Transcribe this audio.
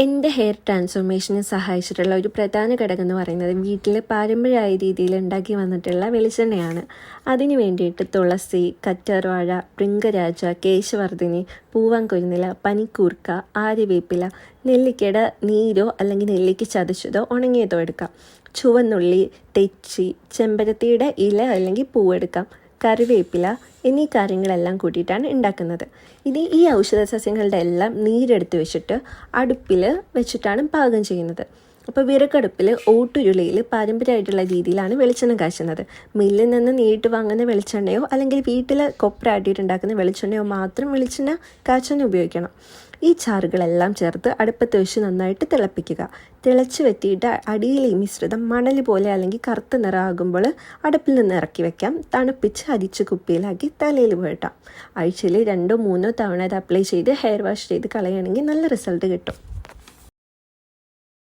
എൻ്റെ ഹെയർ ട്രാൻസ്ഫോർമേഷന് സഹായിച്ചിട്ടുള്ള ഒരു പ്രധാന ഘടകം എന്ന് പറയുന്നത് വീട്ടിൽ പാരമ്പര്യമായ രീതിയിൽ ഉണ്ടാക്കി വന്നിട്ടുള്ള വെളിച്ചെണ്ണയാണ്. അതിന് വേണ്ടിയിട്ട് തുളസി, കറ്റാർവാഴ, ഭൃംഗരാജ, കേശവർദ്ധിനി, പൂവാങ്കുരുന്നില, പനിക്കൂർക്ക, ആര്യവേപ്പില, നെല്ലിക്കയുടെ നീരോ അല്ലെങ്കിൽ നെല്ലിക്ക ചതച്ചതോ ഉണങ്ങിയതോ എടുക്കാം. ചുവന്നുള്ളി, തെച്ചി, ചെമ്പരത്തിയുടെ ഇല അല്ലെങ്കിൽ പൂവെടുക്കാം, കറിവേപ്പില എന്നീ കാര്യങ്ങളെല്ലാം കൂട്ടിയിട്ടാണ് ഉണ്ടാക്കുന്നത്. ഇനി ഈ ഔഷധ സസ്യങ്ങളുടെ എല്ലാം നീരെടുത്ത് വെച്ചിട്ട് അടുപ്പിൽ വെച്ചിട്ടാണ് പാകം ചെയ്യുന്നത്. അപ്പോൾ വിറകടുപ്പിൽ ഓട്ടുരുളിയിൽ പാരമ്പര്യമായിട്ടുള്ള രീതിയിലാണ് വെളിച്ചെണ്ണ കാച്ചുന്നത്. മില്ലിൽ നിന്ന് നേരിട്ട് വാങ്ങുന്ന വെളിച്ചെണ്ണയോ അല്ലെങ്കിൽ വീട്ടിൽ കൊപ്ര ആട്ടിയിട്ടുണ്ടാക്കുന്ന വെളിച്ചെണ്ണയോ മാത്രം വെളിച്ചെണ്ണ കാച്ചാൻ ഉപയോഗിക്കണം. ഈ ചാറുകളെല്ലാം ചേർത്ത് അടുപ്പത്ത് വെച്ച് നന്നായിട്ട് തിളപ്പിക്കുക. തിളച്ച് വെത്തിയിട്ട് അടിയിൽ ഈ മിശ്രിതം മണൽ പോലെ അല്ലെങ്കിൽ കറുത്ത നിറമാകുമ്പോൾ അടുപ്പിൽ നിന്ന് ഇറക്കി വെക്കാം. തണുപ്പിച്ച് അരിച്ച് കുപ്പിയിലാക്കി തലയിൽ പുരട്ടാം. ആഴ്ചയിൽ 2-3 തവണ ഇത് അപ്ലൈ ചെയ്ത് ഹെയർ വാഷ് ചെയ്ത് കളയുകയാണെങ്കിൽ നല്ല റിസൾട്ട് കിട്ടും.